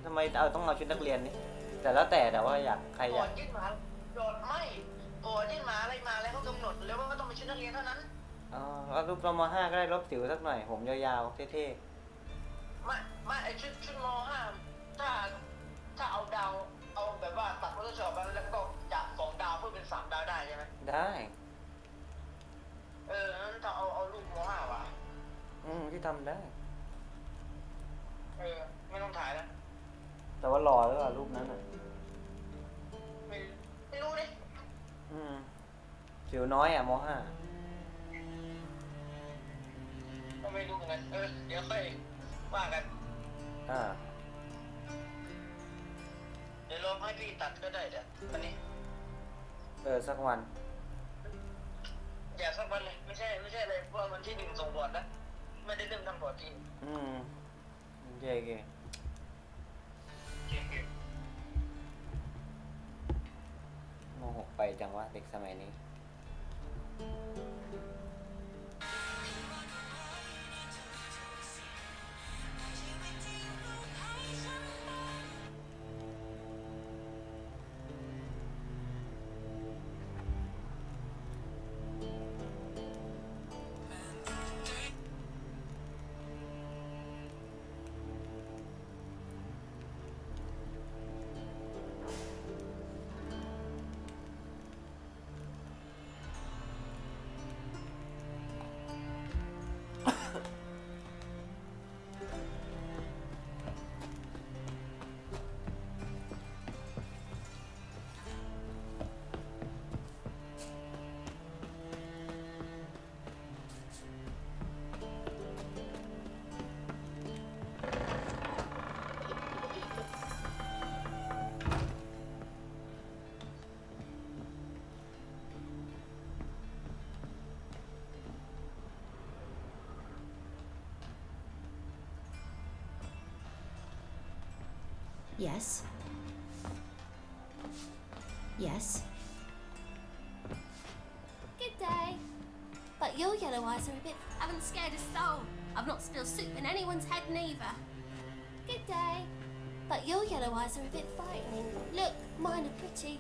ทำไมต้องเอาชุดนักเรียนนี่แต่แล้วแต่ว่าอยากใครอยากยื่นมาโดดไม่ยื่นมาอะไรมาแล้วเขากำหนดแล้วว่าต้องเป็นชุดนักเรียนเท่านั้นแล้วรูปตอนม.5ก็ได้ลบสิวสักหน่อยผมยาวๆเท่ๆไม่ไอชุดม.5ถ้าเอาดาวเอาแบบว่าตัด Photoshop แล้วก็จาก2 ดาวเพื่อเป็น3 ดาวได้ใช่ไหมได้งั้นถ้าเอารูปม.5 ว่ะที่ทำได้ไม่ต้องถ่ายแล้วแต่ว่ารอแล้วรูปนั้นอ่ะไม่รู้ดิสิวน้อยอ่ะม.5ก็ไม่รู้เหมือนกันเดี๋ยวค่อยว่ากันเดี๋ยวลองให้พี่ตัดก็ได้เดี๋ยววันนี้สักวันอย่าสักวันเลยไม่ใช่เลยเพราะวันที่1ส่งบอร์ดนะไม่ได้เริ่มทำบอร์ดจริงโอเคม.6ไปจังวะเด็กสมัยนี้ Yes. Yes. Good day. But your yellow eyes are a bit... haven't scared a soul. I've not spilled soup in anyone's head neither. Good day. But your yellow eyes are a bit frightening. Look, mine are pretty.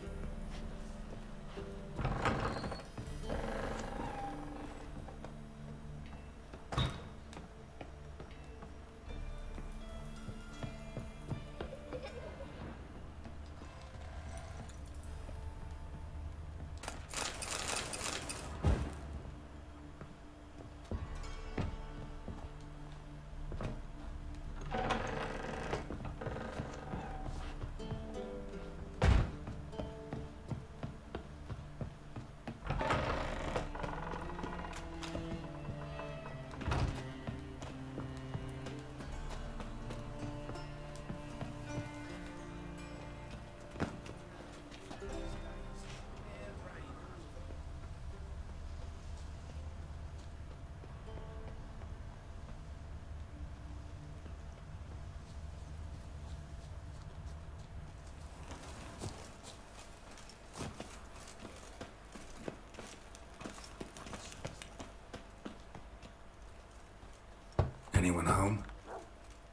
Anyone home?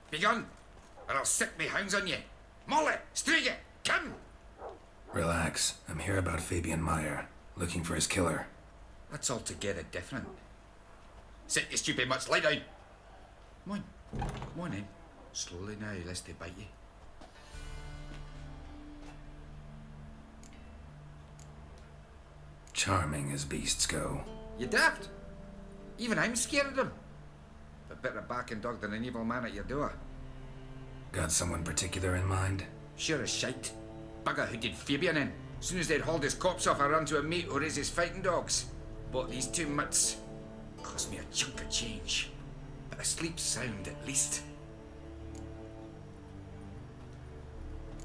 Begun, or I'll set me hounds on you. Molly, Strix, come! Relax. I'm here about Fabian Meyer, looking for his killer. That's altogether different. Sit your stupid mutts, lie down. Come on in. Slowly now, lest they bite you. Charming as beasts go. You daft? Even I'm scared of them. A better barking dog than an evil man at your door. Got someone particular in mind? Sure as shite. Bugger who did Fabian in. As soon as they'd hauled his corpse off, I ran to a mate who raises fighting dogs. Bought these 2 mutts. Cost me a chunk of change. But I sleep sound at least.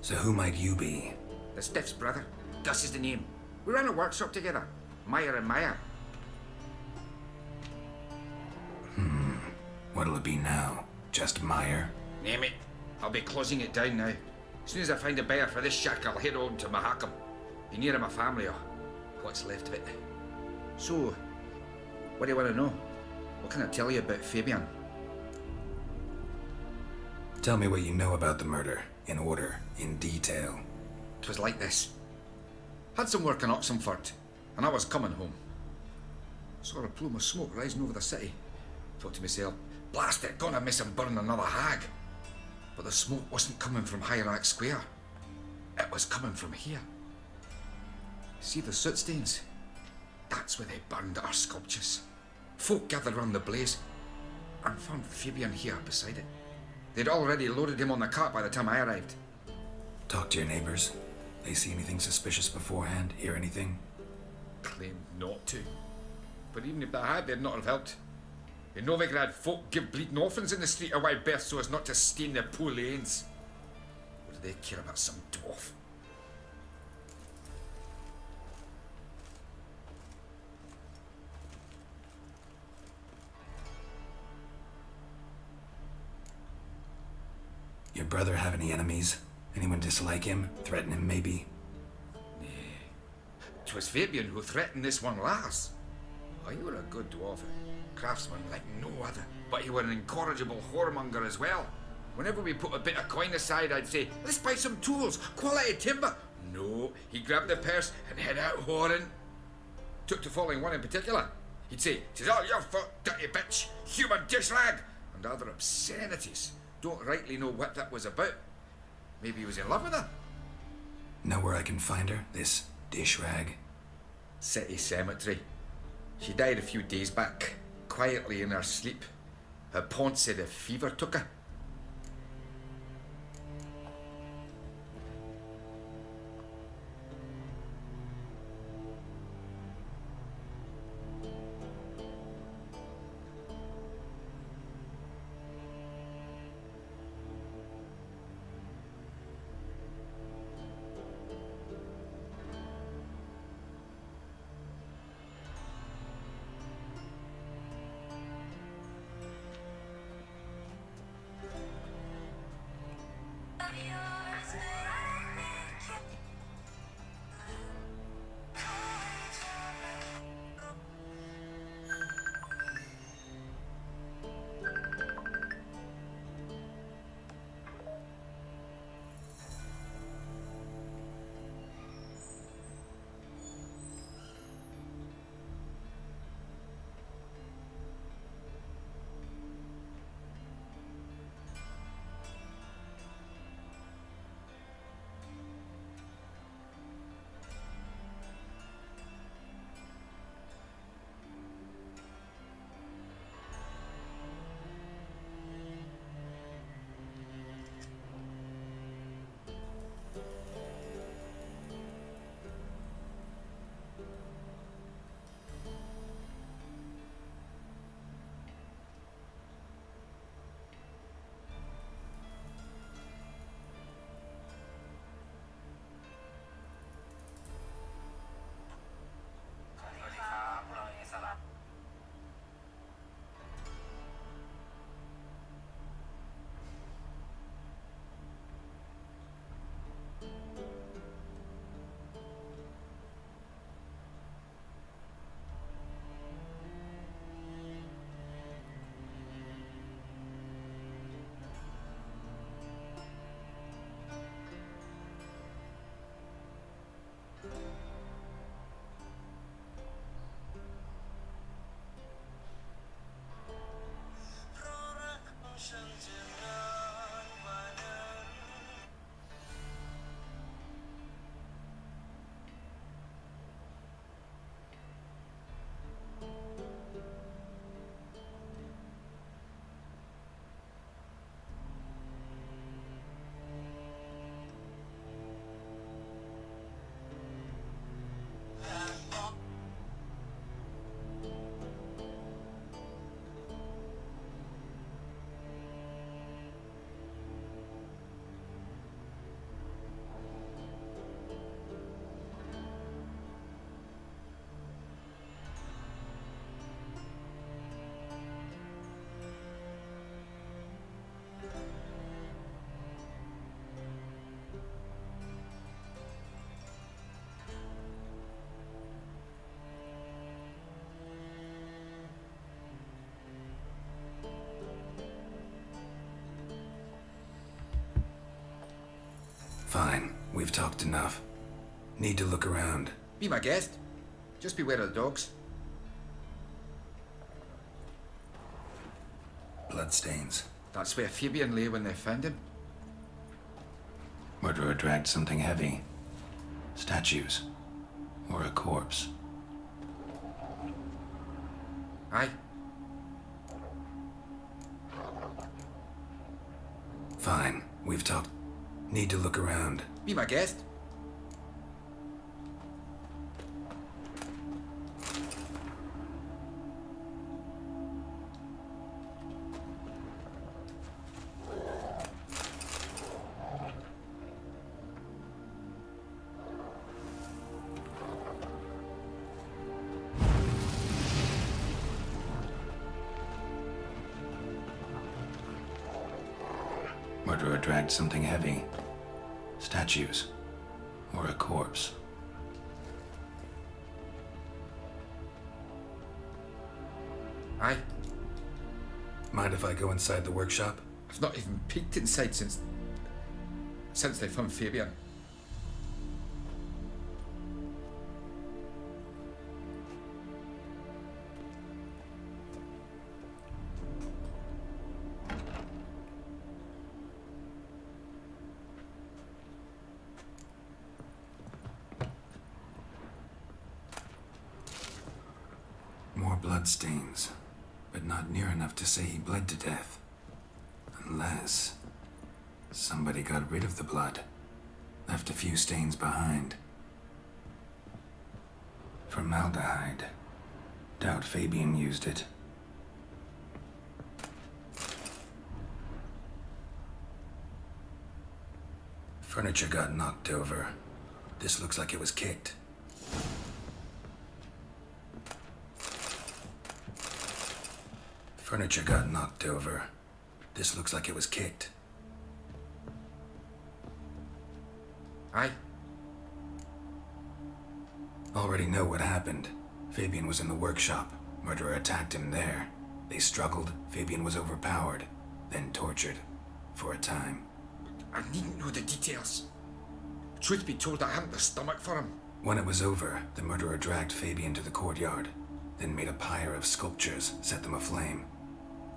So who might you be? The Stiff's brother. Gus is the name. We ran a workshop together. Meyer and Meyer. What'll it be now? Just Meyer? Name it. I'll be closing it down now. As soon as I find a buyer for this shack, I'll head on to Mahakam. Be near my family or what's left of it. So, what do you want to know? What can I tell you about Fabian? Tell me what you know about the murder, in order, in detail. 'Twas like this. Had some work in Oxenford, and I was coming home. Saw a plume of smoke rising over the city. Thought to myself, blast it, gonna miss him burn another hag. But the smoke wasn't coming from Hierarch Square. It was coming from here. See the soot stains? That's where they burned our sculptures. Folk gathered round the blaze and found Fabian here beside it. They'd already loaded him on the cart by the time I arrived. Talk to your neighbors. They see anything suspicious beforehand? Hear anything? Claimed not to. But even if they had, they'd not have helped. In Novigrad, folk give bleeding orphans in the street a wide berth so as not to stain their poor lanes. What do they care about some dwarf? Your brother have any enemies? Anyone dislike him? Threaten him, maybe? Nay. 'Twas Fabian who threatened this one last. Oh, you were a good dwarf. Craftsman like no other. But you were an incorrigible whoremonger as well. Whenever we put a bit of coin aside, I'd say, let's buy some tools, quality timber. No, he grabbed the purse and head out whoring. Took to following one in particular. He'd say, "'Tis all your fault, dirty bitch, human dish rag," and other obscenities. Don't rightly know what that was about. Maybe he was in love with her. Know where I can find her, this dish rag? City cemetery. She died a few days back, quietly in her sleep. Her pont said a fever took her. Fine, we've talked enough. Need to look around. Be my guest. Just beware of the dogs. Bloodstains. That's where Fabian lay when they found him. Murderer dragged something heavy. Statues. Or a corpse. Aye. Fine, we've talked. Need to look around. Be my guest. Murderer dragged something heavy. Statues. Or a corpse. Aye. Mind if I go inside the workshop? I've not even peeked inside since they found Fabian. More bloodstains, but not near enough to say he bled to death. Unless somebody got rid of the blood, left a few stains behind. Formaldehyde. Doubt Fabian used it. Furniture got knocked over. This looks like it was kicked. Furniture got knocked over. This looks like it was kicked. Aye. Already know what happened. Fabian was in the workshop. Murderer attacked him there. They struggled. Fabian was overpowered, then tortured. For a time. I needn't know the details. Truth be told, I hadn't the stomach for him. When it was over, the murderer dragged Fabian to the courtyard, then made a pyre of sculptures, set them aflame.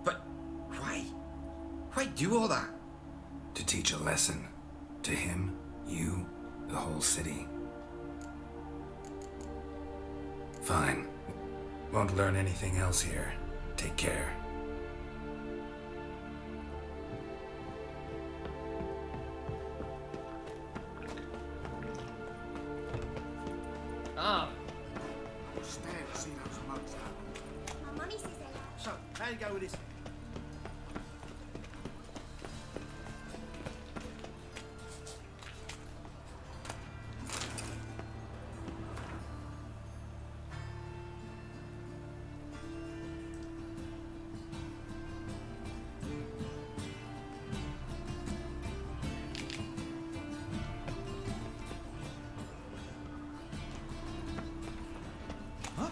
But why? Why do all that? To teach a lesson. To him, you, the whole city. Fine. Won't learn anything else here. Take care. Ah. Stand to see those mugs out. My mummy says they are. So, how you go with this? Huh?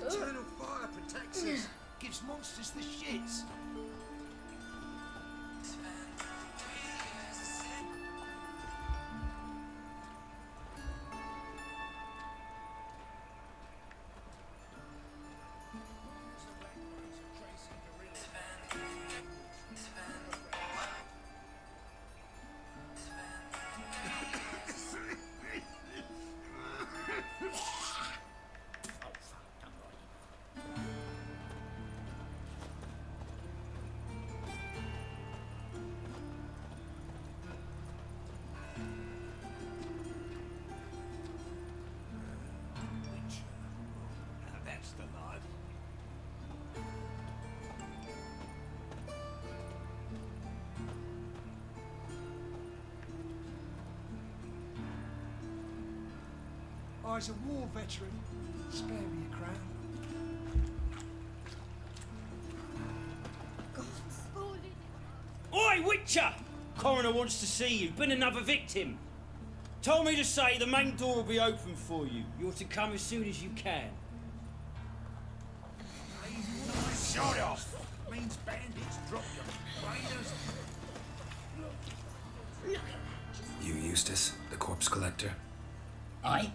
Eternal fire protects us. Gives monsters the shits. I's a war veteran. Spare me a crown. Oi, Witcher! Coroner wants to see you. Been another victim. Told me to say the main door will be open for you. You're to come as soon as you can. Shut off! Means bandits drop your raiders. You Eustace, the corpse collector? Aye?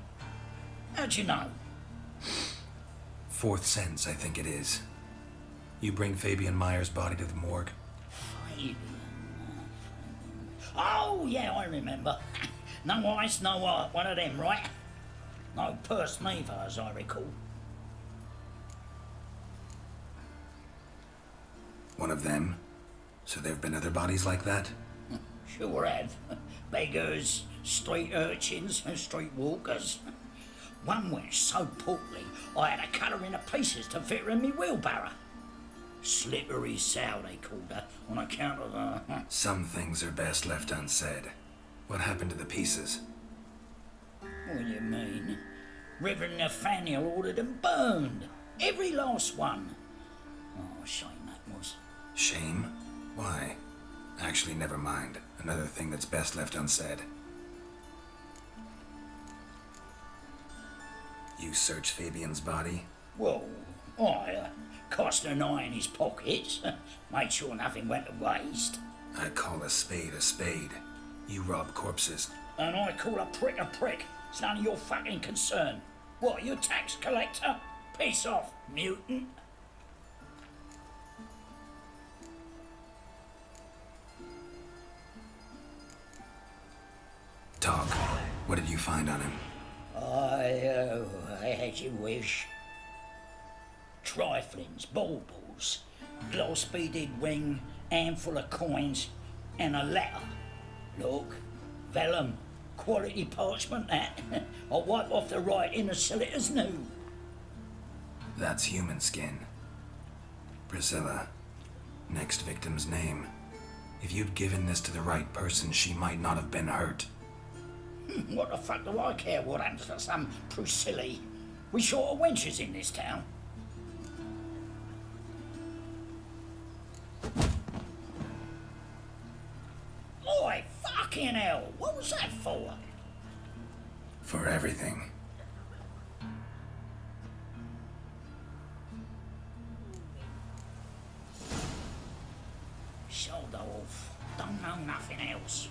How'd you know? Fourth sense, I think it is. You bring Fabian Meyer's body to the morgue? Fabian. Oh, yeah, I remember. No eyes, no heart, one of them, right? No purse neither, as I recall. One of them? So there have been other bodies like that? Sure have. Beggars, street urchins, and street walkers. One went so portly, I had to cut her into pieces to fit her in me wheelbarrow. Slippery sow, they called her, on account of her. Some things are best left unsaid. What happened to the pieces? What do you mean? Reverend Nathaniel ordered them burned. Every last one. Oh, shame that was. Shame? Why? Actually, never mind. Another thing that's best left unsaid. You searched Fabian's body? Well, I cast an eye in his pockets. Made sure nothing went to waste. I call a spade a spade. You rob corpses. And I call a prick a prick. It's none of your fucking concern. What, you tax collector? Piss off, mutant. Talk. What did you find on him? As you wish. Triflings, baubles, gloss-beaded ring, handful of coins, and a letter. Look, vellum, quality parchment that. I'll wipe off the writing and sell it as new. That's human skin. Priscilla. Next victim's name. If you'd given this to the right person, she might not have been hurt. What the fuck do I care what happens to some Priscilla? We short of wenches in this town. Oi, fucking hell! What was that for? For everything. Shoulder off. Don't know nothing else.